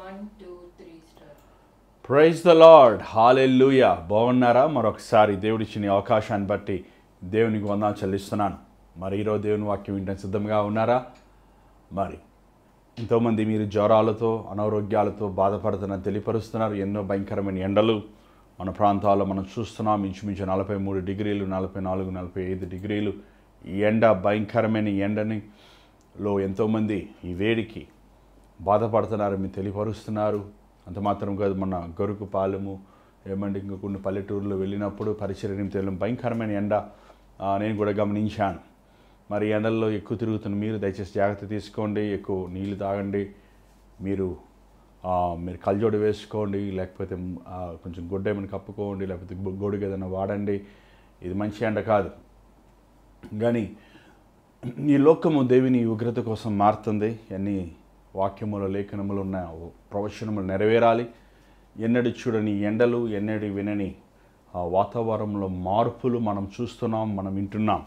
1, 2, 3 star. Praise the lord, హల్లెలూయా. బాగున్నారా? మరొకసారి దేవుడిచ్చిన అవకాశాన్ని బట్టి దేవునికి వందనాలు చెల్లిస్తున్నాను. మరి ఈరోజు దేవుని వాక్యం వినడానికి సిద్ధంగా ఉన్నారా? మరి ఎంతోమంది మీరు జ్వరాలతో అనారోగ్యాలతో బాధపడుతున్నారని తెలియపరుస్తున్నారు. ఎన్నో భయంకరమైన ఎండలు మన ప్రాంతాల్లో మనం చూస్తున్నాం. ఇంచుమించు 43 డిగ్రీలు, 44, 45 డిగ్రీలు ఈ ఎండ, భయంకరమైన ఎండని లో ఎంతోమంది ఈ వేడికి బాధపడుతున్నారు, మీరు తెలియపరుస్తున్నారు. అంత మాత్రం కాదు, మన గొరుకు పాలెము ఏమంటే ఇంకా కొన్ని పల్లెటూరులో వెళ్ళినప్పుడు పరిచర్య నిమిత్తం భయంకరమైన ఎండ నేను కూడా గమనించాను. మరి ఎండల్లో ఎక్కువ తిరుగుతున్న మీరు దయచేసి జాగ్రత్త తీసుకోండి, ఎక్కువ నీళ్ళు తాగండి, మీరు కళ్ళజోడు వేసుకోండి, లేకపోతే కొంచెం గుడ్డ ఏమైనా కప్పుకోండి, లేకపోతే గొడుగు ఏదైనా వాడండి. ఇది మంచి ఎండ కాదు. కానీ ఈ లోకము దేవుని ఉగ్రత కోసం మారుతుంది. అన్ని వాక్యముల లేఖనములు ఉన్న ప్రవచనములు నెరవేరాలి. ఎన్నడూ చూడని ఎండలు, ఎన్నడూ వినని వాతావరణంలో మార్పులు మనం చూస్తున్నాం, మనం వింటున్నాం.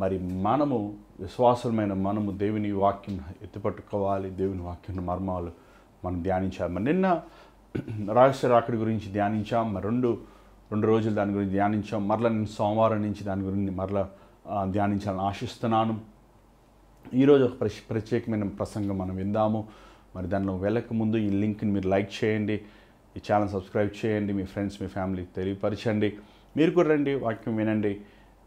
మరి మనము విశ్వాసమైన మనము దేవుని వాక్యం ఎత్తుపట్టుకోవాలి. దేవుని వాక్యం మర్మాలు మనం ధ్యానించాలి. మరి నిన్న రహస్య రాకడి గురించి ధ్యానించాం. మరి రెండు రోజులు దాని గురించి ధ్యానించాం. మరలా నేను సోమవారం నుంచి దాని గురించి మరలా ధ్యానించాలని ఆశిస్తున్నాను. ఈరోజు ఒక ప్రత్యేకమైన ప్రసంగం మనం విందాము. మరి దానిలో వెళ్ళక ముందు ఈ లింక్ని మీరు లైక్ చేయండి, ఈ ఛానల్ సబ్స్క్రైబ్ చేయండి, మీ ఫ్రెండ్స్ మీ ఫ్యామిలీకి తెలియపరచండి. మీరు కూడా రండి, వాక్యం వినండి.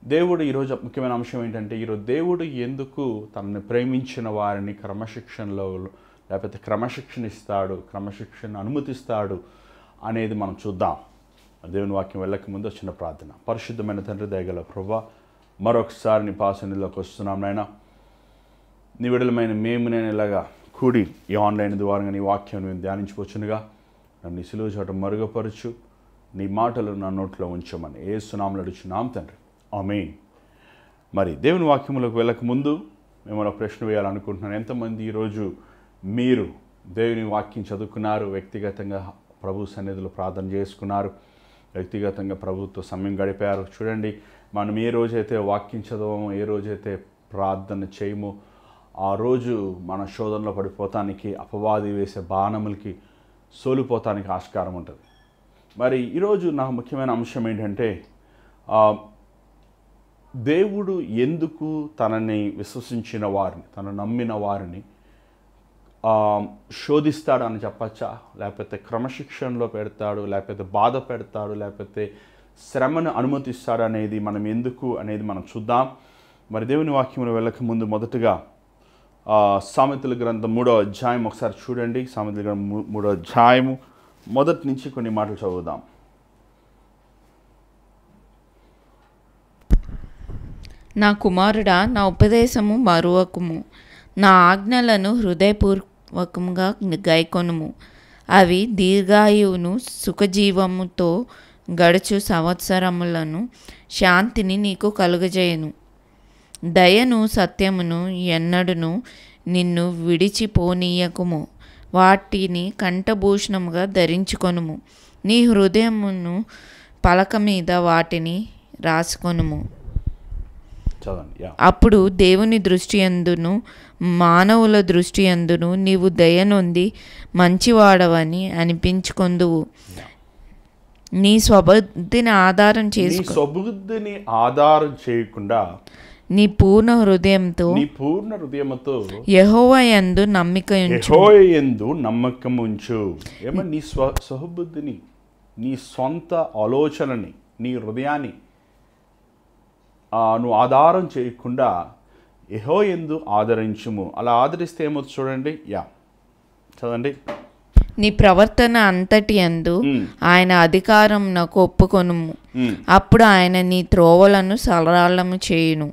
దేవుడు ఈరోజు ముఖ్యమైన అంశం ఏంటంటే, ఈరోజు దేవుడు ఎందుకు తనని ప్రేమించిన వారిని క్రమశిక్షణలో లేకపోతే క్రమశిక్షణ ఇస్తాడు, క్రమశిక్షణ అనుమతిస్తాడు అనేది మనం చూద్దాం. దేవుని వాక్యం వెళ్ళక ముందు చిన్న ప్రార్థన. పరిశుద్ధమైన తండ్రి, దయగల ప్రభువా, మరొకసారి నీ పాసనిలోకి వస్తున్నాం నాయన. నీ విడలమైన మేము నేను ఇలాగా కూడి ఈ ఆన్లైన్ ద్వారా నీ వాక్యం మేము ధ్యానించుకోవచ్చునుగా. నన్ను నీ సిలువ చోట మరుగుపరచు, నీ మాటలు నా నోట్లో ఉంచమని యేసు నామములో అడుగుచున్నాం తండ్రి, ఆమేన్. మరి దేవుని వాక్యములకు వెళ్ళక ముందు మేము ఒక ప్రశ్న వేయాలనుకుంటున్నాను. ఎంతమంది ఈరోజు మీరు దేవుని వాక్యం చదువుకున్నారు, వ్యక్తిగతంగా ప్రభు సన్నిధిలో ప్రార్థన చేసుకున్నారు, వ్యక్తిగతంగా ప్రభుతో సమయం గడిపారు? చూడండి, మనం ఏ రోజైతే వాక్యం చదవమో, ఏ రోజైతే ప్రార్థన చేయమో, ఆ రోజు మన శోధనలో పడిపోతానికి, అపవాది వేసే బాణములకి సోలిపోతానికి ఆస్కారం ఉంటుంది. మరి ఈరోజు నా ముఖ్యమైన అంశం ఏంటంటే, దేవుడు ఎందుకు తనని విశ్వసించిన వారిని, తను నమ్మిన వారిని శోధిస్తాడు అని చెప్పచ్చా? లేకపోతే క్రమశిక్షణలో పెడతాడు, లేకపోతే బాధ పెడతాడు, లేకపోతే శ్రమను అనుమతిస్తాడు అనేది మనం ఎందుకు అనేది మనం చూద్దాం. మరి దేవుని వాక్యంలో వెళ్ళక ముందు మొదటగా సామెతల గ్రంథం 3వ అధ్యాయం ఒకసారి చూడండి. సామెతల గ్రంథం 3వ అధ్యాయము మొదటి నుంచి కొన్ని మాటలు చదువుదాం. నా కుమారుడా, నా ఉపదేశము మరువకుము, నా ఆజ్ఞలను హృదయపూర్వకముగా గైకొనుము. అవి దీర్ఘాయువును సుఖజీవముతో గడుచు సంవత్సరములను శాంతిని నీకు కలుగజేయును. దయను సత్యమును ఎన్నడును నిన్ను విడిచిపోనీయకుము. వాటిని కంఠభూషణముగా ధరించుకొనుము. నీ హృదయమును పలక మీద వాటిని రాసుకొనుము. అప్పుడు దేవుని దృష్టి యందును మానవుల దృష్టి యందును నీవు దయనొంది మంచివాడవని అనిపించుకొందువు. నీ స్వబుద్ధిని ఆధారం చేయకుండా నీ పూర్ణ హృదయంతో యెహోవా యందు నమ్మకం ఉంచు. నీ స్వబుద్ధిని, నీ సొంత ఆలోచనని, నీ హృదయాన్ని నువ్వు ఆధారం చేయకుండా యెహోవా యందు ఆదరించుము. అలా ఆదరిస్తే ఏమవుతుంది చూడండి. చదవండి. నీ ప్రవర్తన అంతటి యందు ఆయన అధికారం నాకు ఒప్పుకొనుము. అప్పుడు ఆయన నీ త్రోవలను సరళము చేయును.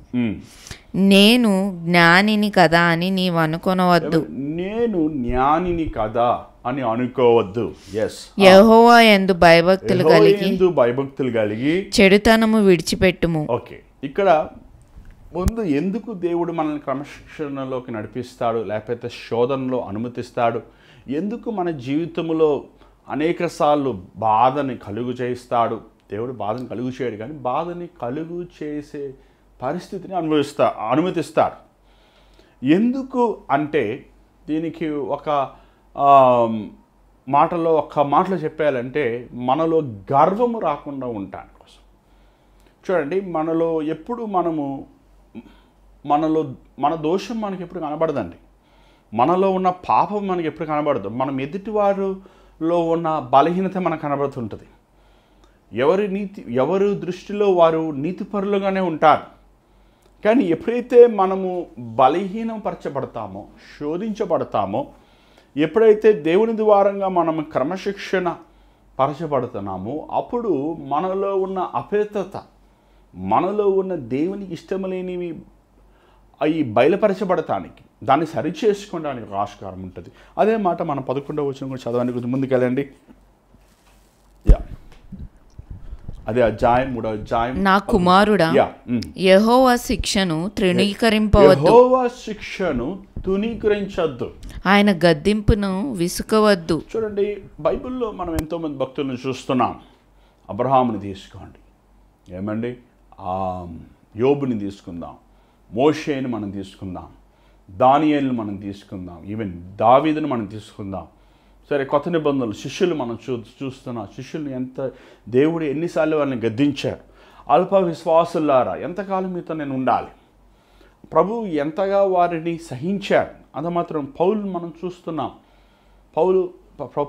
నేను జ్ఞానిని కదా అని నీవు అనుకొనవద్దు. నేను జ్ఞానిని కదా అని అనుకోవద్దు. యెహోవా యందు భయభక్తులు కలిగి చెడుతనము విడిచిపెట్టుము. ఓకే, ఇక్కడ ముందు ఎందుకు దేవుడు మనల్ని క్రమశిక్షణలోకి నడిపిస్తాడు, లేకపోతే శోధనలో అనుమతిస్తాడు, ఎందుకు మన జీవితంలో అనేకసార్లు బాధని కలుగు చేస్తాడు? దేవుడు బాధని కలుగు చేయడు, కానీ బాధని కలుగు చేసే పరిస్థితిని అనుమతిస్తాడు. ఎందుకు అంటే దీనికి ఒక మాటలో ఒక్క మాటలో చెప్పాలంటే మనలో గర్వము రాకుండా ఉండటానికి కోసం. చూడండి, మనలో ఎప్పుడు మనలో మన దోషం మనకి ఎప్పుడు కనబడదండి. మనలో ఉన్న పాపం మనకి ఎప్పుడు కనబడదు. మనం ఎదుటివారిలో ఉన్న బలహీనత మనకు కనబడుతుంటుంది. ఎవరు దృష్టిలో వారు నీతిపరులుగానే ఉంటారు. కానీ ఎప్పుడైతే మనము బలహీనపరచబడతామో, శోధించబడతామో, ఎప్పుడైతే దేవుని ద్వారంగా మనం క్రమశిక్షణ పరచబడుతున్నామో, అప్పుడు మనలో ఉన్న అపవిత్రత, మనలో ఉన్న దేవునికి ఇష్టం లేనివి అవి బయలుపరచబడటానికి, దాన్ని సరిచేసుకోవడానికి ఆస్కారం ఉంటుంది. అదే మాట మనం 11వ వచనం కూడా చదవడానికి కొంచెం ముందుకెళ్ళండి. అదే అధ్యాయం 3వ అధ్యాయం. నా కుమారుడా, యెహోవా శిక్షను తృణీకరింపవద్దు, యెహోవా శిక్షను తునీకరించొద్దు, ఆయన గద్దింపును విసుకవద్దు. చూడండి, బైబిల్లో మనం ఎంతోమంది భక్తులను చూస్తున్నాం. అబ్రహాముని తీసుకోండి, ఏమండి, యోబుని తీసుకుందాం, మోషేని మనం తీసుకుందాం, దానియేలుని మనం తీసుకుందాం, ఈవెన్ దావీదుని మనం తీసుకుందాం. సరే, కొత్త నిబంధనలు శిష్యులు మనం చూస్తున్నాం. శిష్యులు దేవుడు ఎన్నిసార్లు వాళ్ళని గద్దించారు. అల్ప విశ్వాసులారా, ఎంతకాలం మీతో నేను ఉండాలి, ప్రభు ఎంతగా వారిని సహించాడు. అంత మాత్రం పౌలు మనం చూస్తున్నాం. పౌలు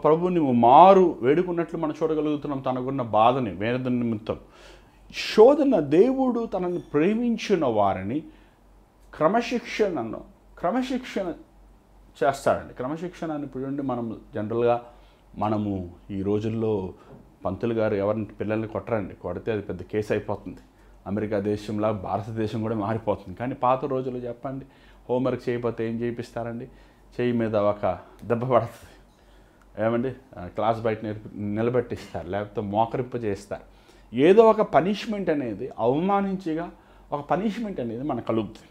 ప్రభుని మారు వేడుకున్నట్లు మనం చూడగలుగుతున్నాం. తనకున్న బాధని, వేదన నిమిత్తం శోధన, దేవుడు తనని ప్రేమించిన వారిని క్రమశిక్షణ చేస్తాడండి. క్రమశిక్షణ అని ఇప్పుడు మనం జనరల్గా ఈ రోజుల్లో పంతులు గారు ఎవరిని పిల్లల్ని కొట్టరండి. కొడితే అది పెద్ద కేసు అయిపోతుంది. అమెరికా దేశంలా భారతదేశం కూడా మారిపోతుంది. కానీ పాత రోజుల్లో చెప్పండి, హోంవర్క్ చేయకపోతే ఏం చేయిస్తారండి? చెయ్యి మీద ఒక దెబ్బ పడుతుంది, ఏమండి, క్లాస్ బయట నిలబెట్టిస్తారు, లేకపోతే మోకరింప చేస్తారు. ఏదో ఒక పనిష్మెంట్ అనేది, అవమానించిగా ఒక పనిష్మెంట్ అనేది మనకు కలుగుతుంది.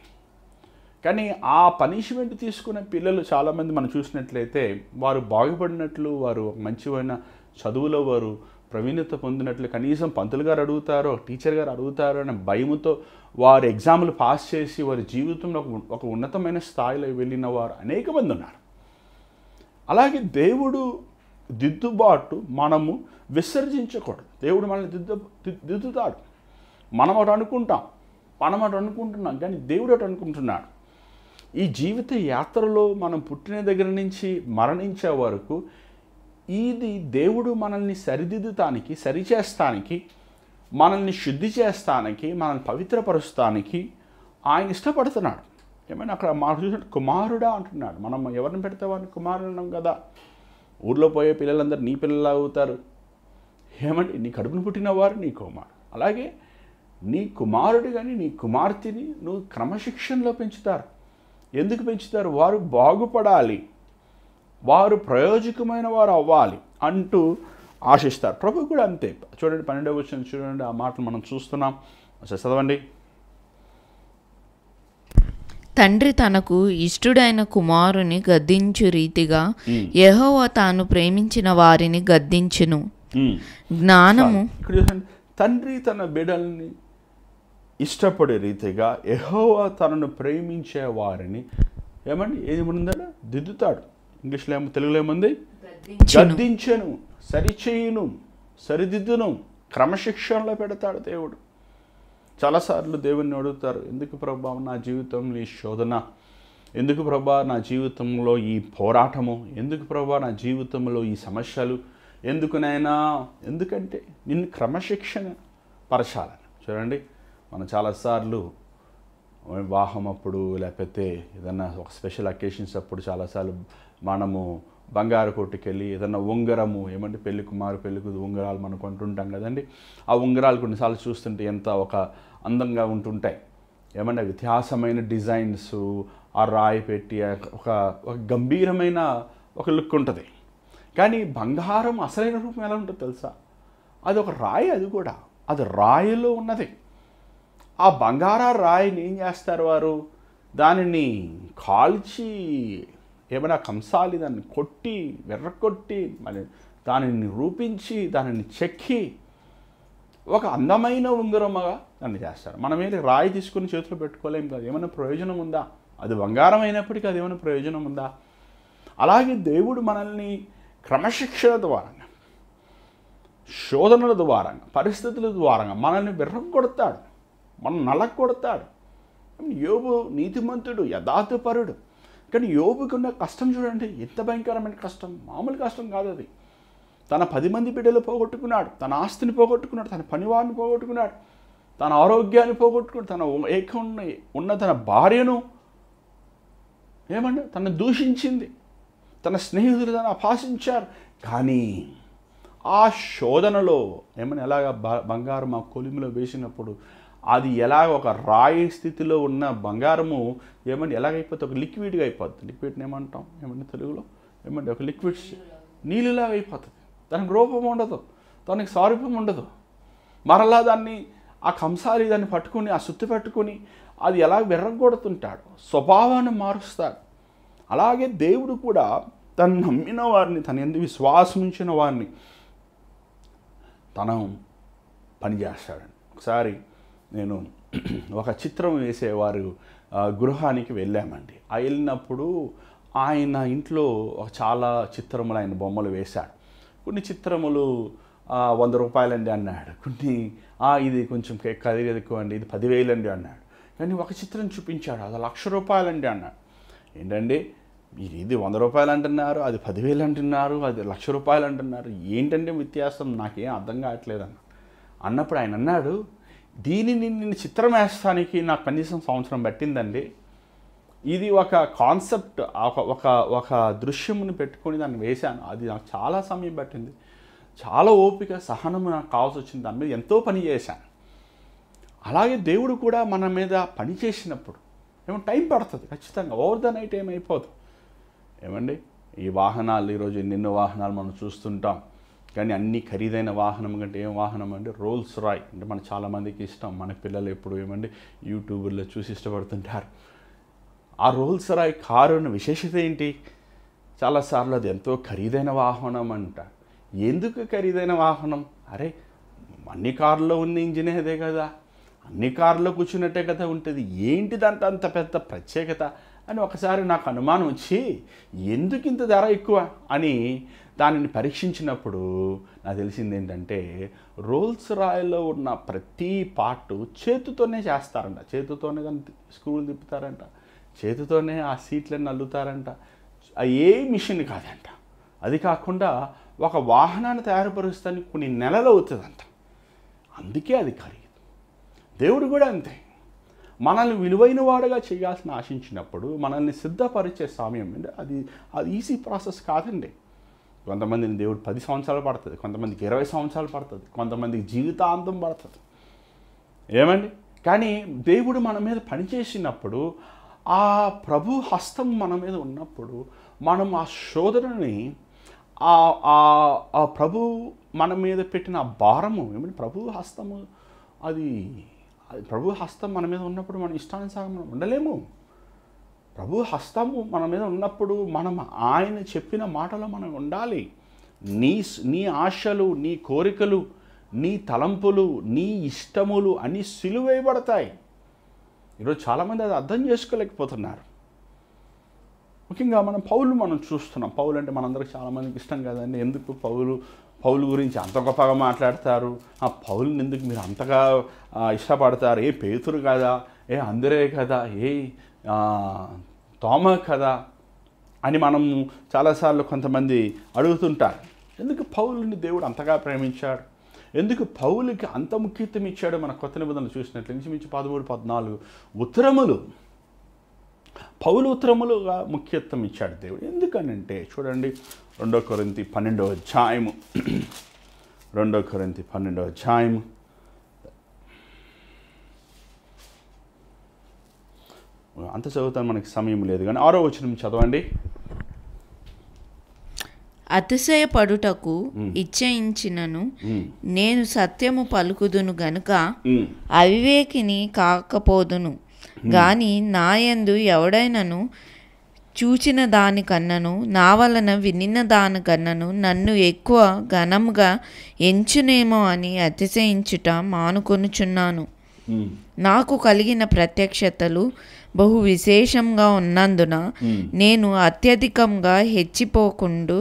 కానీ ఆ పనిష్మెంట్ తీసుకునే పిల్లలు చాలామంది మనం చూసినట్లయితే వారు బాగుపడినట్లు, వారు మంచివైన చదువులో వారు ప్రవీణత పొందినట్లు కనీసం పంతులు గారు అడుగుతారో, టీచర్ గారు అడుగుతారో అనే భయముతో వారు ఎగ్జామ్లు పాస్ చేసి వారి జీవితంలో ఒక ఉన్నతమైన స్థాయిలో వెళ్ళిన వారు అనేక మంది ఉన్నారు. అలాగే దేవుడు దిద్దుబాటు మనము విసర్జించకూడదు. దేవుడు మనల్ని దిద్దుతాడు. మనం అటు అనుకుంటున్నాం, కానీ దేవుడు అటు అనుకుంటున్నాడు. ఈ జీవిత యాత్రలో మనం పుట్టిన దగ్గర నుంచి మరణించే వరకు ఇది దేవుడు మనల్ని సరిదిద్దుతానికి, సరిచేస్తానికి, మనల్ని శుద్ధి చేస్తానికి, మనల్ని పవిత్రపరుస్తానికి ఆయన ఇష్టపడుతున్నాడు. ఏమైనా అక్కడ మాట చూసినట్టు కుమారుడా అంటున్నాడు. మనం ఎవరిని పెడితే వారిని కుమారుడు అన్నాం కదా. ఊర్లో పోయే పిల్లలందరూ నీ పిల్లలు అవుతారు. ఏమండి, నీ కడుపును పుట్టిన వారు నీ కుమారుడు. అలాగే నీ కుమారుడు కానీ నీ కుమార్తెని నువ్వు క్రమశిక్షణలో పెంచుతారు. ఎందుకు పెంచుతారు? వారు బాగుపడాలి, వారు ప్రయోజకమైన వారు అవ్వాలి అంటూ ఆశిస్తారు. ప్రభు కూడా అంతే. చూడండి, 12వ వచనం చూడండి, ఆ మాటలు మనం చూస్తున్నాం. చదవండి. తండ్రి తనకు ఇష్టుడైన కుమారుని గద్దించు రీతిగా యెహోవా తాను ప్రేమించిన వారిని గద్దించును. జ్ఞానము, తండ్రి తన బిడ్డల్ని ఇష్టపడే రీతిగా యెహోవా తనను ప్రేమించే వారిని ఏముందా దిద్దుతాడు. ఇంగ్లీష్లో తెలుగులో ఏముంది? గద్దించను, సరిచేయును, సరిదిద్దును, క్రమశిక్షణలో పెడతాడు దేవుడు. చాలాసార్లు దేవుణ్ణి అడుగుతారు, ఎందుకు ప్రభా నా జీవితంలో ఈ శోధన, ఎందుకు ప్రభా నా జీవితంలో ఈ పోరాటము, ఎందుకు ప్రభా నా జీవితంలో ఈ సమస్యలు, ఎందుకునైనా? ఎందుకంటే నిన్ను క్రమశిక్షణ పరచాలని. చూడండి, మనం చాలాసార్లు వివాహం అప్పుడు, లేకపోతే ఏదన్నా ఒక స్పెషల్ అకేషన్స్ అప్పుడు చాలాసార్లు మనము బంగారు కొట్టుకెళ్ళి ఏదన్నా ఉంగరము, పెళ్లి కుమారు పెళ్లికి ఉంగరాలు మనం కొంటుంటాం కదండి. ఆ ఉంగరాలు కొన్నిసార్లు చూస్తుంటే ఎంత ఒక అందంగా ఉంటుంటాయి. వ్యత్యాసమైన డిజైన్స్, ఆ రాయి పెట్టి ఒక గంభీరమైన ఒక లుక్ ఉంటుంది. కానీ బంగారం అసలైన రూపం ఎలా ఉంటుందో తెలుసా? అది ఒక రాయి, అది కూడా అది రాయిలో ఉన్నది. ఆ బంగారా రాయిని ఏం చేస్తారు వారు? దానిని కాల్చి కంసాలి, దాన్ని కొట్టి వెర్రకొట్టి మళ్ళీ దానిని రూపించి దానిని చెక్కి ఒక అందమైన ఉంగరముగా దాన్ని చేస్తారు. మనం ఏది రాయి తీసుకుని చేతిలో పెట్టుకోలేం కదా. ఏమైనా ప్రయోజనం ఉందా? అది బంగారం అయినప్పటికీ అది ఏమైనా ప్రయోజనం ఉందా? అలాగే దేవుడు మనల్ని క్రమశిక్షణ ద్వారా, శోధనల ద్వారా, పరిస్థితుల ద్వారా మనల్ని విర్రగొడతాడు, మనం నలగొడతాడు. యోబు నీతిమంతుడు, యథార్థపరుడు. కానీ యోబుకున్న కష్టం చూడండి, ఎంత భయంకరమైన కష్టం, మామూలు కష్టం కాదు అది. తన 10 మంది బిడ్డలు పోగొట్టుకున్నాడు, తన ఆస్తిని పోగొట్టుకున్నాడు, తన పనివారిని పోగొట్టుకున్నాడు, తన ఆరోగ్యాన్ని పోగొట్టుకున్నాడు, తన ఉన్న తన భార్యను తను దూషించింది, తన స్నేహితులు తను అపహాసించారు. కానీ ఆ శోధనలో ఎలాగ బంగారం ఆ కొలిమిలో వేసినప్పుడు అది ఎలాగ ఒక రాయి స్థితిలో ఉన్న బంగారము ఎలాగైపోతుంది, ఒక లిక్విడ్గా అయిపోతుంది. లిక్విడ్ని ఏమంటాం తెలుగులో ఒక లిక్విడ్ నీళ్ళలాగా అయిపోతుంది. దానికి రూపం ఉండదు, దానికి స్వరూపం ఉండదు. మరలా దాన్ని ఆ కంసాలి దాన్ని పట్టుకుని, ఆ సుత్తి పట్టుకుని అది ఎలా విర్రగొడుతుంటాడు, స్వభావాన్ని మారుస్తాడు. అలాగే దేవుడు కూడా తను నమ్మిన వారిని, తన యందు విశ్వాసం ఉంచిన వారిని తను పనిచేస్తాడండి. ఒకసారి నేను ఒక చిత్రం వేసేవారు గృహానికి వెళ్ళామండి. ఆ వెళ్ళినప్పుడు ఆయన ఇంట్లో చాలా చిత్రములు, ఆయన బొమ్మలు వేశాడు. కొన్ని చిత్రములు 100 రూపాయలండి అన్నాడు, కొన్ని ఇది కొంచెం ఖరీదు ఎక్కువ అండి, ఇది 10,000 అండి అన్నాడు. కానీ ఒక చిత్రం చూపించాడు, అది 1,00,000 రూపాయలండి అన్నాడు. ఏంటండి ఇది 100 రూపాయలు అంటున్నారు, అది 10,000 అంటున్నారు, అది 1,00,000 రూపాయలు అంటున్నారు, ఏంటంటే వ్యత్యాసం, నాకేం అర్థం కావట్లేదు అన్నప్పుడు ఆయన అన్నాడు, దీనిని నేను చిత్రం వేస్తానికి నాకు కనీసం సంవత్సరం పట్టిందండి. ఇది ఒక కాన్సెప్ట్, ఒక దృశ్యమును పెట్టుకొని దాన్ని వేశాను, అది నాకు చాలా సమయం పట్టింది, చాలా ఓపిక సహనము నాకు కావాల్సి వచ్చింది, దాని మీద ఎంతో పని చేశాను. అలాగే దేవుడు కూడా మన మీద పని చేసినప్పుడు టైం పడుతుంది ఖచ్చితంగా, ఓవర్ ద నైట్ ఏమైపోదు. ఈ వాహనాలు ఈరోజు ఎన్నెన్నో వాహనాలు మనం చూస్తుంటాం. కానీ అన్ని ఖరీదైన వాహనం కంటే ఏం వాహనం అంటే రోల్స్ రాయ్ అంటే మన చాలామందికి ఇష్టం. మన పిల్లలు ఎప్పుడు యూట్యూబ్లో చూసి ఇష్టపడుతుంటారు. ఆ రోల్స్ రాయ్ కారు ఉన్న విశేషత ఏంటి? చాలాసార్లు అది ఎంతో ఖరీదైన వాహనం అంట. ఎందుకు ఖరీదైన వాహనం? అరే అన్ని కార్లో ఉన్న ఇంజినే అదే కదా, అన్ని కార్లో కూర్చున్నట్టే కదా ఉంటుంది, ఏంటి దాంట్లో అంత పెద్ద ప్రత్యేకత అని ఒకసారి నాకు అనుమానం వచ్చి ఎందుకు ఇంత ధర ఎక్కువ అని దానిని పరీక్షించినప్పుడు నాకు తెలిసింది ఏంటంటే రోల్స్ రాయ్లో ఉన్న ప్రతి పార్టు చేతితోనే చేస్తారంట, చేతితోనే దాన్ని స్క్రూలు తిప్పుతారంట, చేతితోనే ఆ సీట్లను అల్లుతారంట, ఏ మిషన్ కాదంట. అది కాకుండా ఒక వాహనాన్ని తయారుపరుస్తానికి కొన్ని నెలలు అవుతుందంట, అందుకే అది ఖరీదు. దేవుడు కూడా అంతే, మనల్ని విలువైన వాడుగా చేయాల్సిన ఆశించినప్పుడు మనల్ని సిద్ధపరిచే సమయం అది ఈజీ ప్రాసెస్ కాదండి. కొంతమందిని దేవుడు 10 సంవత్సరాలు పడుతుంది, కొంతమందికి 20 సంవత్సరాలు పడుతుంది, కొంతమందికి జీవితాంతం పడుతుంది. కానీ దేవుడు మన మీద పనిచేసినప్పుడు, ఆ ప్రభు హస్తం మన మీద ఉన్నప్పుడు మనం ఆ శోధనని, ఆ ప్రభు మన మీద పెట్టిన భారము ప్రభు హస్తము, అది ప్రభు హస్తం మన మీద ఉన్నప్పుడు మనం ఇష్టానుసారం మనం ఉండలేము. ప్రభు హస్తము మన మీద ఉన్నప్పుడు మనం ఆయన చెప్పిన మాటలో మనం ఉండాలి. నీ ఆశలు, నీ కోరికలు, నీ తలంపులు, నీ ఇష్టములు అన్నీ సిలువేయబడతాయి. ఈరోజు చాలామంది అది అర్థం చేసుకోలేకపోతున్నారు. ముఖ్యంగా మనం చూస్తున్నాం. పౌలు అంటే మనందరికి చాలామందికి ఇష్టం కదండి. ఎందుకు పౌలు గురించి అంత గొప్పగా మాట్లాడతారు? ఆ పౌలుని ఎందుకు మీరు అంతగా ఇష్టపడతారు? ఏ పేతురు కదా, ఏ అందరే కదా, ఏ తోమ కదా అని మనం చాలాసార్లు కొంతమంది అడుగుతుంటారు. ఎందుకు పౌలుని దేవుడు అంతగా ప్రేమించాడు? ఎందుకు పౌలుకి అంత ముఖ్యత్వం ఇచ్చాడు? మన కొత్త నిబంధనలు చూసినట్లు ఇంచుమించు 13-14 ఉత్తరములు, పౌలు ఉత్తరములుగా ముఖ్యత్వం ఇచ్చాడు దేవుడు. ఎందుకనంటే చూడండి 2 కొరింథీ 12వ అధ్యాయము, 2 కొరింథీ 12వ అధ్యాయము అంత చదువుతాను, మనకి సమయం లేదు కానీ 6వ వచనం చదవండి. అతిశయపడుటకు ఇచ్చయించినను నేను సత్యము పలుకుదును గనుక అవివేకిని కాకపోదును. గాని నాయందు ఎవడైనను చూచిన దానికన్నను నా వలన వినిన దానికన్నను నన్ను ఎక్కువ ఘనముగా ఎంచునేమో అని అతిశయించుట మానుకొనుచున్నాను. నాకు కలిగిన ప్రత్యక్షతలు బహు విశేషంగా ఉన్నందున నేను అత్యధికంగా హెచ్చిపోకుండు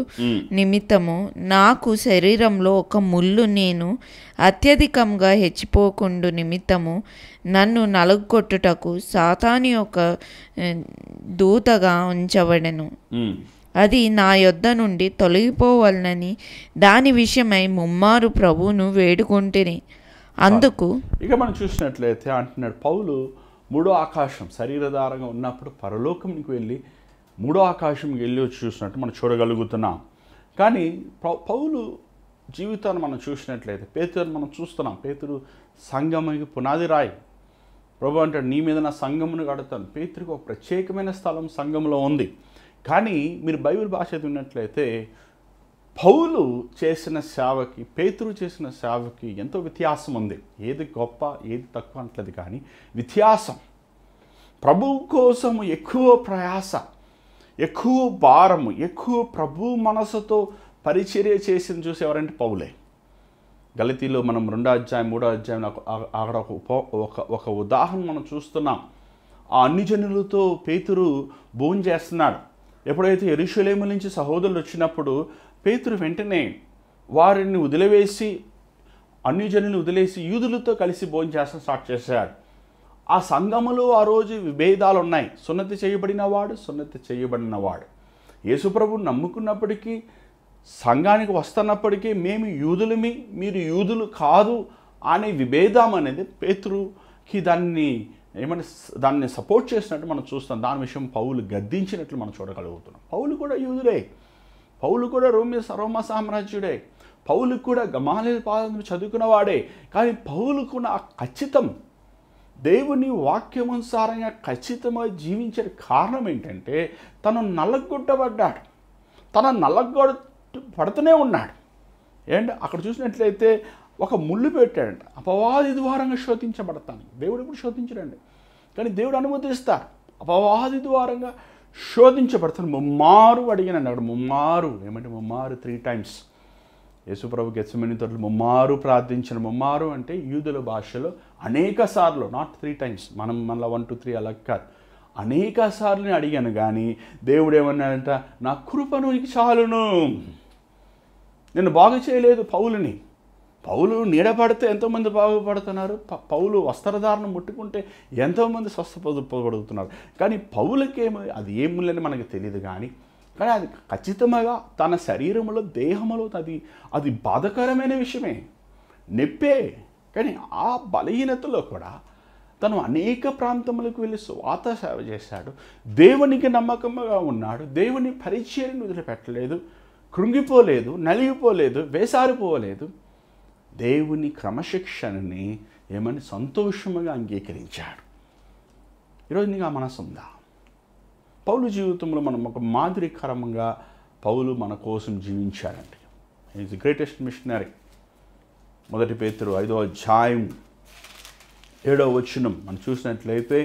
నిమిత్తము నాకు శరీరంలో ఒక ముళ్ళు నేను అత్యధికంగా హెచ్చిపోకుండు నిమిత్తము నన్ను నలుగొట్టుటకు సాతాను యొక్క దూతగా ఉంచబడెను. అది నా యొద్ద నుండి తొలగిపోవాలని దాని విషయమై ముమ్మారు ప్రభువును వేడుకొంటిని. అందుకు ఇక మనం చూసినట్లయితే అంటున్నాడు పౌలు మూడో ఆకాశం శరీరధారంగా ఉన్నప్పుడు పరలోకంకి వెళ్ళి మూడో ఆకాశంకి వెళ్ళి వచ్చి చూసినట్టు మనం చూడగలుగుతున్నాం. కానీ పౌలు జీవితాన్ని మనం చూసినట్లయితే పేతురుని మనం చూస్తున్నాం. పేతురు సంఘముకి పునాది రాయి. ప్రభు అంటాడు నీ మీద నా సంఘమును కడతాను. పేతురుకి ఒక ప్రత్యేకమైన స్థలం సంఘంలో ఉంది. కానీ మీరు బైబిల్ భాష విన్నట్లయితే పౌలు చేసిన సేవకి పేతురు చేసిన సేవకి ఎంతో వ్యత్యాసం ఉంది. ఏది గొప్ప ఏది తక్కువ అంటలేదు, కానీ వ్యత్యాసం. ప్రభువు కోసం ఎక్కువ ప్రయాస, ఎక్కువ భారము, ఎక్కువ ప్రభు మనసుతో పరిచర్య చేసింది చూసి ఎవరంటే పౌలే. గలతీలో మనం 2వ అధ్యాయం 3వ అధ్యాయం అక్కడ ఒక ఉదాహరణ మనం చూస్తున్నాం. ఆ అన్ని జనులతో పేతురు భోజనం చేస్తున్నాడు. ఎప్పుడైతే యెరూషలేము నుంచి సహోదరులు వచ్చినప్పుడు పేతురు వెంటనే వారిని వదిలివేసి అన్ని జనులను వదిలేసి యూదులతో కలిసి భోజనం చేస్తూ స్టార్ట్ చేశాడు. ఆ సంఘములో ఆ రోజు విభేదాలు ఉన్నాయి. సున్నతి చేయబడినవాడు, సున్నతి చేయబడినవాడు. యేసుప్రభుని నమ్ముకున్నప్పటికీ సంఘానికి వస్తున్నప్పటికీ మేము యూదులమి, మీరు యూదులు కాదు అనే విభేదం అనేది పేతురుకి దాన్ని సపోర్ట్ చేసినట్టు మనం చూస్తాం. దాని విషయం పౌలు గద్దించినట్లు మనం చూడగలుగుతున్నాం. పౌలు కూడా యూదుడే, పౌలు కూడా రోమ సామ్రాజ్యుడే, పౌలు కూడా గమాలియలు పాదములు చదువుకున్నవాడే. కానీ పౌలుకున్న ఆ ఖచ్చితం, దేవుని వాక్యమనుసారంగా ఖచ్చితంగా జీవించే కారణం ఏంటంటే తను నల్లగొట్టబడ్డాడు. పడుతూనే ఉన్నాడు. ఏంటి అక్కడ చూసినట్లయితే ఒక ముళ్ళు పెట్టాడంట. అపవాది ద్వారంగా శోధించబడతాను. దేవుడు ఇప్పుడు శోధించడండి, కానీ దేవుడు అనుమతిస్తారు. అపవాది ద్వారంగా శోధించబడతాను. ముమ్మారు అడిగానండి. అక్కడ ముమ్మారు ఏమంటే ముమ్మారు 3 times. యేసుప్రభు గెత్సెమనీ తోటలో ముమ్మారు ప్రార్థించిన. ముమ్మారు అంటే యూదుల భాషలో అనేక సార్లు, నాట్ 3 times. మనం మళ్ళీ 1 2 3 అలా కాదు, అనేక సార్లు నేను అడిగాను. కానీ దేవుడు ఏమన్నాడంట, నా కృపను నీకు చాలును. నేను బాగు చేయలేదు పౌలుని. పౌలు నీడపడితే ఎంతోమంది బాగుపడుతున్నారు. పౌలు వస్త్రధారణ ముట్టుకుంటే ఎంతోమంది స్వస్థపడుతున్నారు. కానీ పౌలకేమో అది ఏములని మనకు తెలియదు. కానీ అది ఖచ్చితంగా తన శరీరంలో దేహంలో అది బాధకరమైన విషయమే, నొప్పే. కానీ ఆ బలహీనతలో కూడా తను అనేక ప్రాంతములకు వెళ్ళి స్వాత సేవ చేశాడు. దేవునికి నమ్మకంగా ఉన్నాడు. దేవుని పరిచర్యను వదిలిపెట్టలేదు, కృంగిపోలేదు, నలిగిపోలేదు, వేసారిపోలేదు. దేవుని క్రమశిక్షణని సంతోషముగా అంగీకరించాడు. ఈరోజు నీకు ఆ మనసు ఉందా? పౌలు జీవితంలో మనం ఒక మాదిరికరంగా పౌలు మన కోసం జీవించాడండి. Is the greatest missionary. 1 పేతురు 5వ అధ్యాయం 7వ వచనం మనం చూసినట్లయితే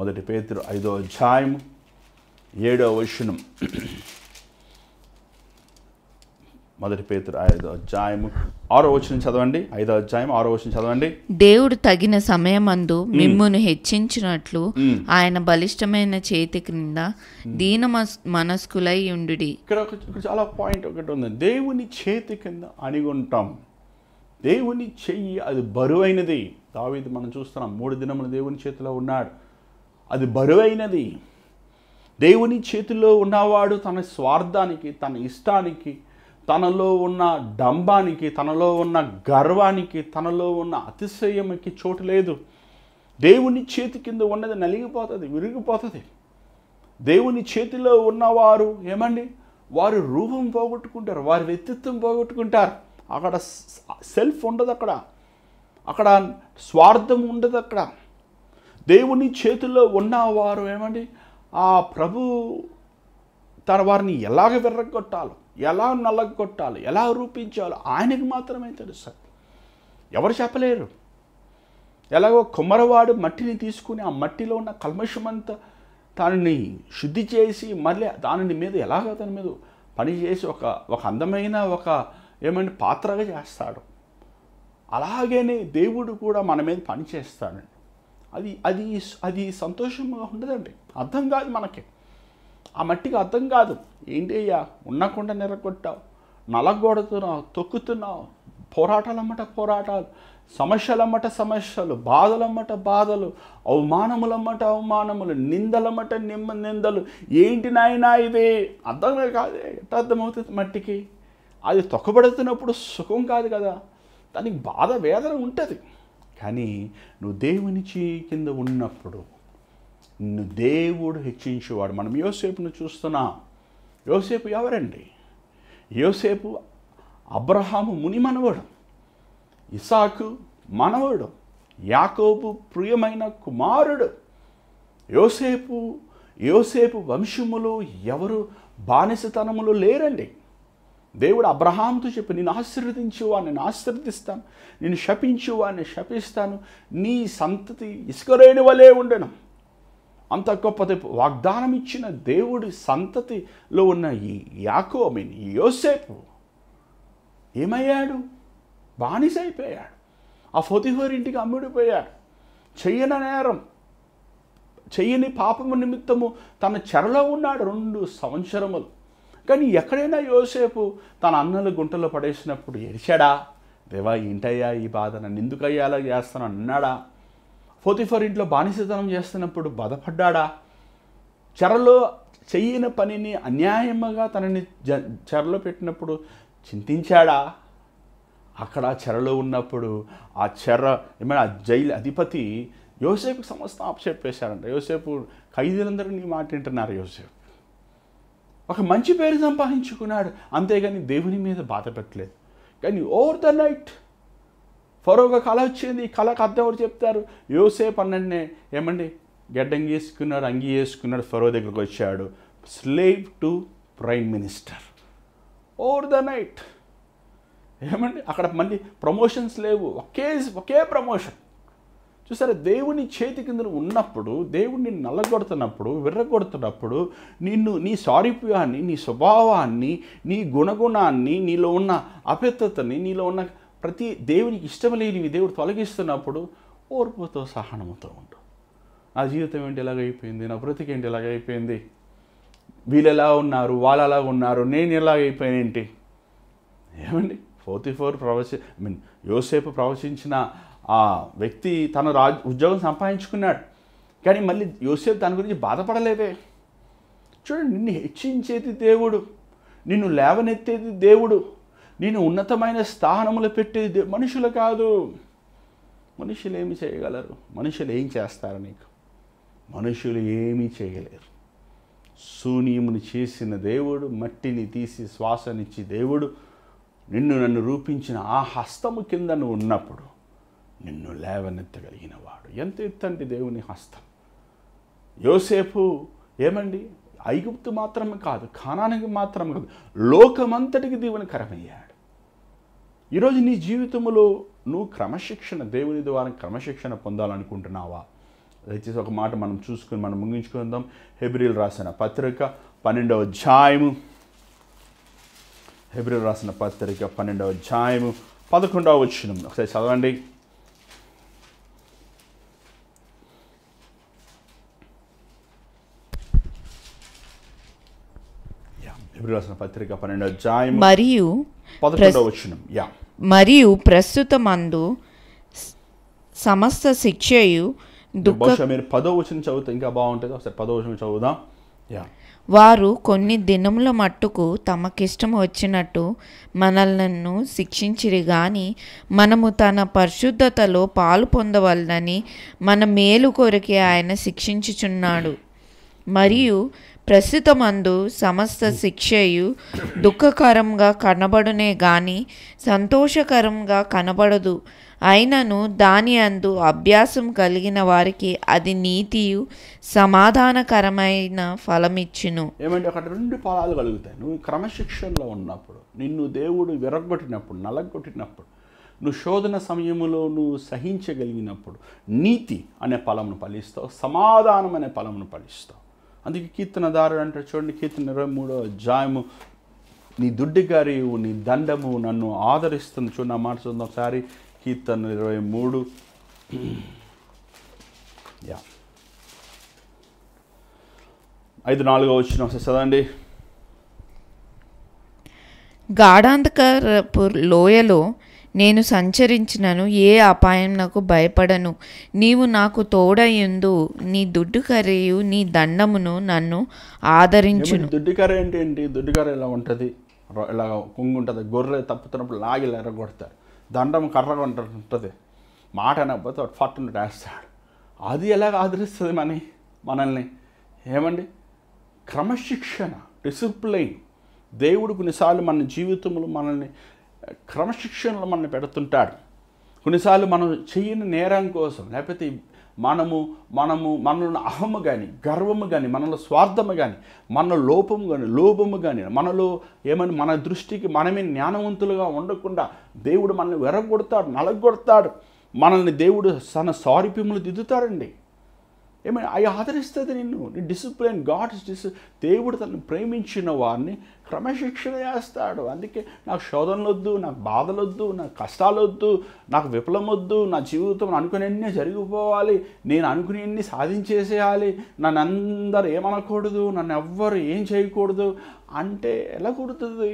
1 పేతురు 5వ అధ్యాయం 7వ వచనం. 1 పేతురు 5వ అధ్యాయం 6వ వచనం చదవండి. 5వ అధ్యాయం 6వ వచనం చదవండి. దేవుడు తగిన సమయమందు మిమ్మును హెచ్చించినట్లు ఆయన బలిష్టమైన చేతి క్రింద దీన మనస్కులై ఉండుడి. ఇక్కడ చాలా పాయింట్ ఒకటి ఉంది. దేవుని చేతి కింద అణిగుంటాం. దేవుని చెయ్యి అది బరువైనది. దావీదు మనం చూస్తున్నాం 3 దినములు దేవుని చేతిలో ఉన్నాడు. అది బరువైనది. దేవుని చేతిలో ఉన్నవాడు తన స్వార్థానికి, తన ఇష్టానికి, తనలో ఉన్న డంబానికి, తనలో ఉన్న గర్వానికి, తనలో ఉన్న అతిశయముకి చోటు లేదు. దేవుని చేతి కింద ఉన్నది నలిగిపోతుంది, విరిగిపోతుంది. దేవుని చేతిలో ఉన్నవారు వారు రూపం పోగొట్టుకుంటారు, వారి వ్యక్తిత్వం పోగొట్టుకుంటారు. అక్కడ సెల్ఫ్ ఉండదు, అక్కడ స్వార్థం ఉండదు. అక్కడ దేవుని చేతిలో ఉన్నవారు ఆ ప్రభు తన వారిని ఎలాగ విర్రగొట్టాలో, ఎలా నల్లగొట్టాలో, ఎలా రూపించాలో ఆయనకు మాత్రమే తెలుసు. ఎవరు చెప్పలేరు. ఎలాగో కుమ్మరవాడు మట్టిని తీసుకుని ఆ మట్టిలో ఉన్న కల్మషమంతా దానిని శుద్ధి చేసి మళ్ళీ దాని మీద ఎలాగ దాని మీద పనిచేసి ఒక అందమైన ఒక పాత్రగా చేస్తాడు. అలాగనే దేవుడు కూడా మన మీద పని చేస్తాడండి. అది అది అది సంతోషంగా ఉండదండి. అర్థం కాదు మనకి, ఆ మట్టికి అర్థం కాదు. ఏంటి అయ్యా, ఉన్నకుండా నెరగొట్టావు, నలగొడుతున్నావు, తొక్కుతున్నావు, పోరాటాలమ్మట పోరాటాలు, సమస్యలమ్మట సమస్యలు, బాధలమ్మట బాధలు, అవమానములమ్మట అవమానములు, నిందలమ్మట నిందలు. ఏంటి నాయనా ఇది? అర్థమే కాదే. ఎట్లా అర్థమవుతుంది మట్టికి? అది తొక్కబడుతున్నప్పుడు సుఖం కాదు కదా, దానికి బాధ వేదన ఉంటుంది. కానీ నువ్వు దేవుని కింద ఉన్నప్పుడు నిన్ను దేవుడు హెచ్చించేవాడు. మనం యోసేపును చూస్తున్నాం. యోసేపు ఎవరండి? యోసేపు అబ్రహాము ముని మనవడు, ఇసాకు మనవడు, యాకోబు ప్రియమైన కుమారుడు. యోసేపు వంశములో ఎవరు బానిసతనములు లేరండి. దేవుడు అబ్రహాముతో చెప్పి, నేను ఆశీర్వదించువాడిని నేను ఆశీర్వదిస్తాను, నేను శపించువాడిని శపిస్తాను, నీ సంతతి ఇసుకరేణి వలె ఉండను. అంత గొప్ప వాగ్దానం ఇచ్చిన దేవుడి సంతతిలో ఉన్న ఈ యోసేపు ఏమయ్యాడు? బానిస అయిపోయాడు. ఆ పొతిఫర్ ఇంటికి అమ్ముడిపోయాడు. చెయ్యని నేరం, చెయ్యని పాపము నిమిత్తము తన చెరలో ఉన్నాడు 2 సంవత్సరములు. కానీ ఎక్కడైనా యోసేపు తన అన్నలు గుంటలో పడేసినప్పుడు ఏడ్చాడా? దేవా, ఏంటయ్యా ఈ బాధ, నన్ను ఎందుకయ్యా అలా చేస్తాను అన్నాడా? పొతిఫర్ ఇంట్లో బానిసతనం చేస్తున్నప్పుడు బాధపడ్డాడా? చెరలో చెయ్యని పనిని అన్యాయంగా తనని చెరలో పెట్టినప్పుడు చింతించాడా? అక్కడ చెరలో ఉన్నప్పుడు ఆ ఏమైనా జైలు అధిపతి యోసేపుకి సమస్తం అప్పచెప్పేశారంట. యోసేపు ఖైదీలందరూ నీ మాట వింటున్నారు. యోసేపు ఒక మంచి పేరు సంపాదించుకున్నాడు, అంతేగాని దేవుని మీద బాధ పెట్టలేదు. కానీ ఓవర్ ద నైట్ ఫరోగా కళ వచ్చింది. ఈ కళకు అర్థం ఎవరు చెప్తారు? యోసేపు అన్ననే ఏమండి గడ్డం వేసుకున్నాడు, అంగి వేసుకున్నాడు, ఫరో దగ్గరకు వచ్చాడు. Slave to prime minister. Over the night ఏమండి అక్కడ మళ్ళీ ప్రమోషన్స్ లేవు, ఒకే ప్రమోషన్. చూసారా, దేవుని చేతి కింద ఉన్నప్పుడు, దేవుడిని నల్లగొడుతున్నప్పుడు, విర్రగొడుతున్నప్పుడు, నీ సారూప్యాన్ని, నీ స్వభావాన్ని, నీ గుణగుణాన్ని, నీలో ఉన్న అపవిత్రతని, నీలో ఉన్న ప్రతి దేవునికి ఇష్టం లేనివి దేవుడు తొలగిస్తున్నప్పుడు ఓర్పుతో సహనముతో ఉండు. నా జీవితం ఏంటి ఎలాగైపోయింది, నా బ్రతికి ఏంటి ఎలాగైపోయింది, వీళ్ళు ఎలా ఉన్నారు, వాళ్ళు ఎలా ఉన్నారు, నేను ఎలాగైపోయానేంటి? ఏమండి యోసేపు ప్రవచించిన ఆ వ్యక్తి తన ఉద్యోగం సంపాదించుకున్నాడు, కానీ మళ్ళీ యోసేపు దాని గురించి బాధపడలేదే. చూడండి, నిన్ను హెచ్చించేది దేవుడు, నిన్ను లేవనెత్తేది దేవుడు, నిన్ను ఉన్నతమైన స్థానములు పెట్టేది మనుషులు కాదు. మనుషులు ఏమి చేయగలరు? మనుషులు ఏం చేస్తారు నీకు? మనుషులు ఏమీ చేయలేరు. శూన్యమును చేసిన దేవుడు, మట్టిని తీసి శ్వాసనిచ్చి దేవుడు, నన్ను రూపించిన ఆ హస్తము కింద నువ్వు ఉన్నప్పుడు నిన్ను లేవనెత్తగలిగిన వాడు. ఎంత ఎత్తండి దేవుని హస్తం. యోసేపు ఏమండి ఐగుప్తు మాత్రమే కాదు, కానానికి మాత్రమే కాదు, లోకమంతటికి దీవెనకరమయ్యాడు. ఈరోజు నీ జీవితంలో నువ్వు క్రమశిక్షణ, దేవుని ద్వారా క్రమశిక్షణ పొందాలనుకుంటున్నావా? దయచేసి ఒక మాట మనం చూసుకుని మనం ముగించుకుందాం. హెబ్రీలు రాసిన పత్రిక 12వ అధ్యాయము, హెబ్రీలు రాసిన పత్రిక 12వ అధ్యాయము 11వ వచనం ఒకసారి చదవండి. హెబ్రీలు రాసిన పత్రిక 12వ అధ్యాయము మరియు 11వ వచనం. మరియు ప్రస్తుతమందు సమస్త శిక్షయు బహుశా మీరు 10వ వచనం చదివితే ఇంకా బాగుంటుంది. ఒకసారి 10వ వచనం చదువుదాం. వారు కొన్ని దినముల మట్టుకు తమకిష్టం వచ్చినట్టు మనలను శిక్షించిరి గాని మనము తన పరిశుద్ధతలో పాలు పొందవలనని మన మేలు కొరకే ఆయన శిక్షించుచున్నాడు. మరియు ప్రస్తుతమందు సమస్త శిక్షయు దుఃఖకరంగా కనబడునే గాని సంతోషకరంగా కనబడదు. అయినను దాని అందు అభ్యాసం కలిగిన వారికి అది నీతియు సమాధానకరమైన ఫలమిచ్చును. ఏమంటే అక్కడ 2 ఫలాలు కలుగుతాయి. నువ్వు క్రమశిక్షణలో ఉన్నప్పుడు, నిన్ను దేవుడు విరగొట్టినప్పుడు, నలగొట్టినప్పుడు, నువ్వు శోధన సమయంలో నువ్వు సహించగలిగినప్పుడు నీతి అనే ఫలమును ఫలిస్తావు, సమాధానం అనే ఫలమును ఫలిస్తావు. అందుకే కీర్తనదారుడు అంటే చూడండి, కీర్తన 23వ అధ్యాయము, నీ దుడ్డిగారియు నీ దండము నన్ను ఆదరిస్తుంది. చూడండి ఆ మాట చూద్దాం ఒకసారి. కీర్తన 23 యా 5:4 వచ్చిన చదవండి. గాఢాంధకరపు లోయలో నేను సంచరించినను ఏ అపాయం నాకు భయపడను. నీవు నాకు తోడయుందు, నీ దుడ్డు కర్రయు నీ దండమును నన్ను ఆదరించును. దుడ్డు కర్ర అంటే ఏంటి? దుడ్డు కర్ర ఇలా ఉంటుంది, ఇలా కుంగు ఉంటుంది. గొర్రె తప్పుతున్నప్పుడు లాగి ఎరగొడతారు. దండం కర్రగా ఉంటుంది. మాట అనకపోతే వాడు ఫట్టును వేస్తాడు. అది ఎలాగ ఆదరిస్తుంది మనల్ని? ఏమండి? క్రమశిక్షణ, డిసిప్లైన్. దేవుడు కొన్నిసార్లు మన జీవితంలో మనల్ని క్రమశిక్షణలో మనల్ని పెడుతుంటాడు. కొన్నిసార్లు మనం చేయని నేరం కోసం, లేకపోతే మనలో అహము కానీ, గర్వము కానీ, మనలో స్వార్థము కానీ, మనలో లోపము కానీ, మనలో ఏమని మన దృష్టికి మనమే జ్ఞానవంతులుగా ఉండకుండా దేవుడు మనల్ని వెరగొడతాడు, నలగొడతాడు. మనల్ని దేవుడు తన సారూప్యములు దిద్దుతాడండి. ఏమైనా అవి ఆదరిస్తుంది నిన్ను. నీ డిసిప్లిన్, దేవుడు తనను ప్రేమించిన వారిని క్రమశిక్షణ చేస్తాడు. అందుకే నాకు శోధనలు వద్దు, నాకు బాధలు వద్దు, నాకు కష్టాలు వద్దు, నాకు విఫలం వద్దు, నా జీవితం అనుకునేన్నీ జరిగిపోవాలి, నేను అనుకునేన్ని సాధించేసేయాలి, నన్ను అందరు ఏమనకూడదు, నన్ను ఎవ్వరు ఏం చేయకూడదు అంటే ఎలా కుడుతుంది?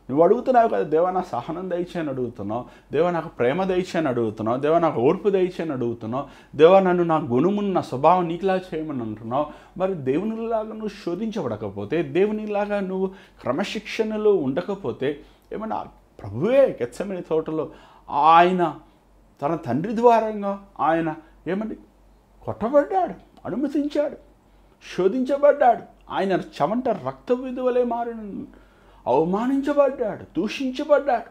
నువ్వు అడుగుతున్నావు కదా, దేవా నాకు సహనం దయచేయని అడుగుతున్నావు, దేవా నాకు ప్రేమ దయచేయని అడుగుతున్నావు, దేవా నాకు ఓర్పు దయచేయని అడుగుతున్నావు, దేవా నన్ను నా గుణమును, నా స్వభావం నీకులా చేయమని అంటున్నావు. మరి దేవునిలాగా నువ్వు శోధించబడకపోతే, దేవునిలాగా నువ్వు క్రమశిక్షణలో ఉండకపోతే, ఏమన్నా ప్రభువే గెత్సెమనే తోటలో ఆయన తన తండ్రి ద్వారంగా ఆయన ఏమండి కొట్టబడ్డాడు, అనుమతించాడు, శోధించబడ్డాడు. ఆయన చెమట రక్త విధువలే మారిన, అవమానించబడ్డాడు, దూషించబడ్డాడు.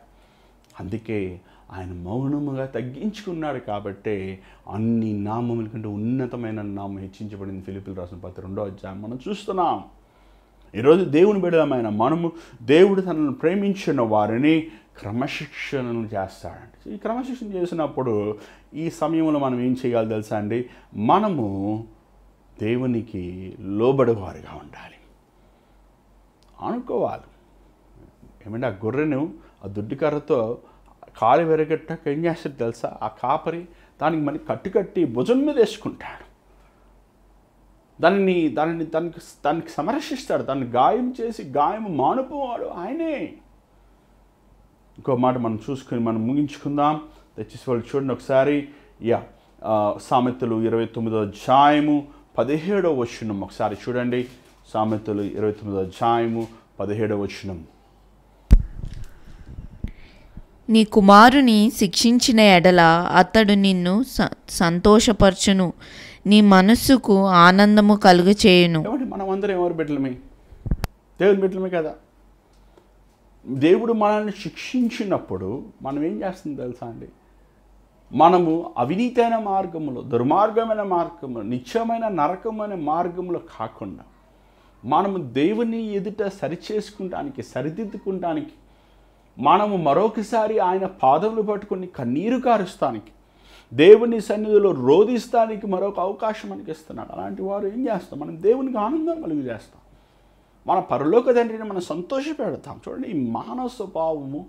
అందుకే ఆయన మౌనముగా తగ్గించుకున్నాడు. కాబట్టి అన్ని నామముల కంటే ఉన్నతమైన నామం హెచ్చించబడింది. ఫిలిప్పీయులకు రాసిన పత్రిక 2వ అధ్యాయం మనం చూస్తున్నాం. ఈరోజు దేవుని బిడ్డలమైన మనము దేవుడు తనను ప్రేమించిన వారిని క్రమశిక్షణను చేస్తాడండి. ఈ క్రమశిక్షణ చేసినప్పుడు ఈ సమయంలో మనం ఏం చేయాలి తెలుసా అండి? మనము దేవునికి లోబడేవారుగా ఉండాలి, అనుకోవాలి. ఏమంటే ఆ గొర్రెను ఆ దుడ్డికర్రతో కాలు వెరగట్టాక ఏం చేస్తాడు తెలుసా? ఆ కాపరి దానికి మరి కట్టి భుజం మీద వేసుకుంటాడు, దానికి సంరక్షిస్తాడు, దాన్ని గాయం చేసి గాయం మానుపోవాడు ఆయనే. ఇంకో మాట మనం చూసుకుని మనం ముగించుకుందాం. దయచేసి వాళ్ళు చూడండి ఒకసారి. సామెతలు 29వ అధ్యాయము 17వ వచనం ఒకసారి చూడండి. సామెతలు 29వ అధ్యాయము 17వ వచనం. నీ కుమారుని శిక్షించిన ఎడల అతడు నిన్ను సంతోషపరచును, నీ మనస్సుకు ఆనందము కలుగచేయును. మనం అందరం ఎవరు బిడ్డలమే? దేవుని బిడ్డలమే కదా. దేవుడు మనల్ని శిక్షించినప్పుడు మనం ఏం చేస్తుంది తెలుసా అండి? మనము అవినీతైన మార్గములో, దుర్మార్గమైన మార్గములో, నిత్యమైన నరకమైన మార్గంలో కాకుండా మనము దేవుని ఎదుట సరిచేసుకుంటానికి, సరిదిద్దుకుంటానికి, మనము మరొకసారి ఆయన పాదములు పట్టుకుని కన్నీరు కారుస్తానికి, దేవుని సన్నిధిలో రోధిస్తానికి మరొక అవకాశం మనకి ఇస్తున్నాడు. అలాంటి వారు ఏం చేస్తాం? మనం దేవునికి ఆనందం కలుగు చేస్తాం, మన పరలోక తండ్రిని మనం సంతోషపెడతాం. చూడండి, ఈ మానవ స్వభావము,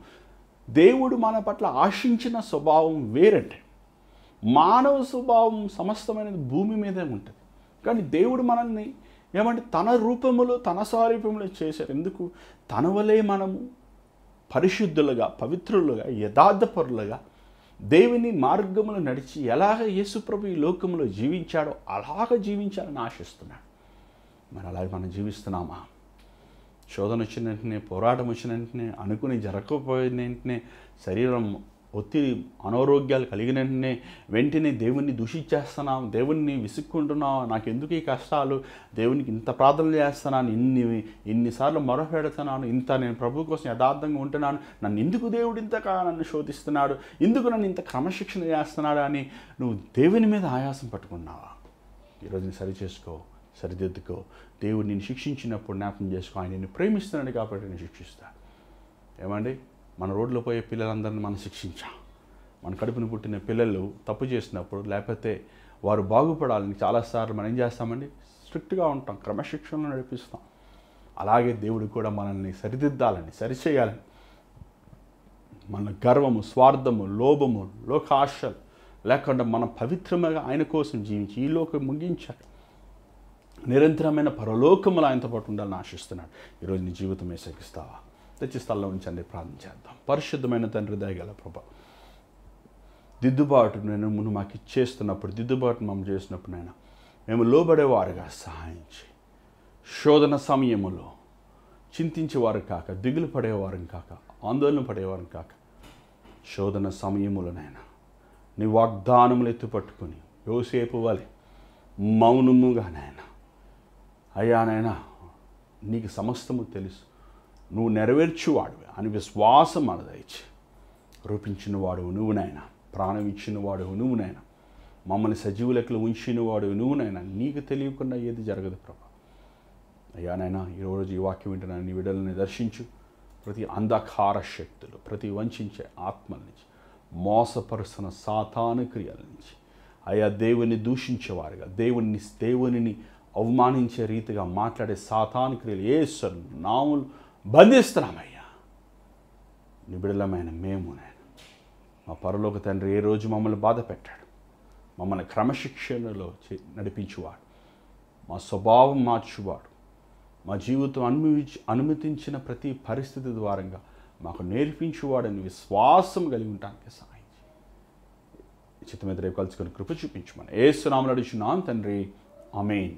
దేవుడు మన పట్ల ఆశించిన స్వభావం వేరంటే. మానవ స్వభావం సమస్తమైనది భూమి మీదే ఉంటుంది, కానీ దేవుడు మనల్ని ఏమంటే తన రూపములో, తన సారూప్యములో చేశారు. ఎందుకు? తన వలే మనము పరిశుద్ధులుగా, పవిత్రులుగా, యథార్థపరులుగా దేవుని మార్గములు నడిచి ఎలాగ యేసుప్రభు ఈ లోకంలో జీవించాడో అలాగ జీవించాలని ఆశిస్తున్నాడు. మరి అలాగే మనం జీవిస్తున్నామా? శోధన వచ్చిన వెంటనే, పోరాటం వచ్చిన వెంటనే, అనుకుని జరగకపోయిన వెంటనే, శరీరం ఒత్తిడి, అనారోగ్యాలు కలిగిన వెంటనే దేవుణ్ణి దూషించేస్తున్నాం, దేవుణ్ణి విసుక్కుంటున్నాం, నాకెందుకు ఈ కష్టాలు, దేవునికి ఇంత ప్రార్థనలు చేస్తున్నాను, ఇన్నిసార్లు మొరపెడుతున్నాను, ఇంత నేను ప్రభు కోసం యథార్థంగా ఉంటున్నాను, నన్ను ఎందుకు దేవుడు ఇంతగా నన్ను శోధిస్తున్నాడు, ఎందుకు నన్ను ఇంత క్రమశిక్షణ చేస్తున్నాడు అని నువ్వు దేవుని మీద ఆయాసం పట్టుకున్నావా? ఈరోజు నేను సరి చేసుకో, సరిదిద్దుకో. దేవుడు నేను శిక్షించినప్పుడు జ్ఞాపకం చేసుకో, ఆయన నిన్ను ప్రేమిస్తున్నాడు కాబట్టి నేను శిక్షిస్తాను. ఏమండి, మన రోడ్లో పోయే పిల్లలందరినీ మనం శిక్షించాం. మన కడుపుని పుట్టిన పిల్లలు తప్పు చేసినప్పుడు, లేకపోతే వారు బాగుపడాలని చాలాసార్లు మనం ఏం చేస్తామండి? స్ట్రిక్ట్గా ఉంటాం, క్రమశిక్షణను నడిపిస్తాం. అలాగే దేవుడు కూడా మనల్ని సరిదిద్దాలని, సరిచేయాలని, మన గర్వము, స్వార్థము, లోభము, లోకాశలు, లేకుండా మనం పవిత్రముగా ఆయన కోసం జీవించి ఈ లోకం ముగించాలి, నిరంతరమైన పరలోకములు ఆయనతో పాటు ఉండాలని ఆశిస్తున్నాడు. ఈరోజు నీ జీవితం ఏసగిస్తావా? తెచ్చి స్థలంలో ఉంచండి, ప్రార్థన చేద్దాం. పరిశుద్ధమైన తండ్రి, దయగల ప్రభా, దిద్దుబాటు నేను ముందు మాకు ఇచ్చేస్తున్నప్పుడు, దిద్దుబాటు మేము చేసినప్పుడు నైనా మేము లోబడేవారుగా సహాయం చేయి. శోధన సమయములో చింతించేవారు కాక, దిగులు పడేవారు కాక, ఆందోళన పడేవారు కాక, శోధన సమయములోనైనా నీ వాగ్దానములు ఎత్తుపట్టుకొని యోసేపు వలె మౌనముగా నాయనా, అయ్యా నాయనా నీకు సమస్తము తెలుసు, నువ్వు నెరవేర్చువాడు అని విశ్వాసం మనదైచి రూపించిన వాడు నువ్వు నాయనా, ప్రాణం ఇచ్చిన వాడు నువ్వు నాయనా, మమ్మల్ని సజీవ లెక్కలు ఉంచిన వాడు నువ్వు నాయనా. నీకు తెలియకుండా ఏది జరగదు ప్రభా. అయ్యా నాయనా ఈరోజు ఈ వాక్యం వింటున్నా నీ విడుదలని దర్శించు. ప్రతి అంధకార శక్తులు, ప్రతి వంచే ఆత్మల నుంచి, మోసపరుస్తున్న సాతాను క్రియల నుంచి, అయ్యా దేవుని దూషించేవారుగా, దేవునిని అవమానించే రీతిగా మాట్లాడే సాతాను క్రియలు యేసు నామములో బంధిస్తున్నామయ్యా. నిబిడలమైన మేము నాయన, మా పరలోక తండ్రి ఏ రోజు మమ్మల్ని బాధ పెట్టాడు, మమ్మల్ని క్రమశిక్షణలో నడిపించువాడు, మా స్వభావం మార్చువాడు, మా జీవితం అనుమతించిన ప్రతి పరిస్థితి ద్వారంగా మాకు నేర్పించువాడని విశ్వాసం కలిగి ఉండటానికి సహాయం చేయి. చిత్తమీద రేపు కలుసుకొని కృప చూపించమని యేసు నామములో అడుగుచున్నాం తండ్రి, ఆమేన్.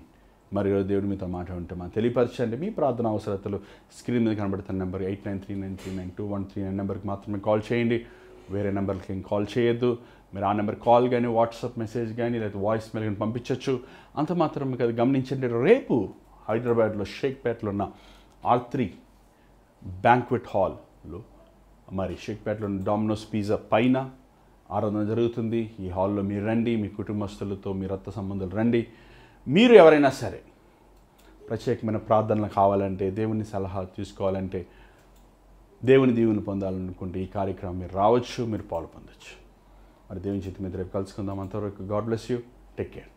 మరి దేవుడి మీతో మాట్లాడుంటే మనం తెలియపరచండి. మీ ప్రార్థన అవసరతలు స్క్రీన్ మీద కనబడుతున్న నెంబర్ 8939392139 నెంబర్కి మాత్రమే కాల్ చేయండి. వేరే నెంబర్కి ఏం కాల్ చేయొద్దు. మీరు ఆ నెంబర్ కాల్ కానీ, వాట్సాప్ మెసేజ్ కానీ, లేదా వాయిస్ మెయిల్ కానీ పంపించవచ్చు. అంత మాత్రం మీకు అది గమనించండి. రేపు హైదరాబాద్లో షేక్పేటలో ఉన్న R3 బ్యాంక్వెట్ హాల్లో, మరి షేక్పేటలో ఉన్న డామినోస్ పిజ్జా పైన ఆరాధన జరుగుతుంది. ఈ హాల్లో మీరు రండి, మీ కుటుంబస్తులతో, మీ రక్త సంబంధాలు రండి. మీరు ఎవరైనా సరే ప్రత్యేకమైన ప్రార్థనలు కావాలంటే, దేవుని సలహా తీసుకోవాలంటే, దేవుని దీవెనలు పొందాలనుకుంటే ఈ కార్యక్రమం మీరు రావచ్చు, మీరు పాలు పొందొచ్చు. మరి దేవుని చేతి మీద రేపు కలుసుకుందాం. అంతవరకు God bless you, take care.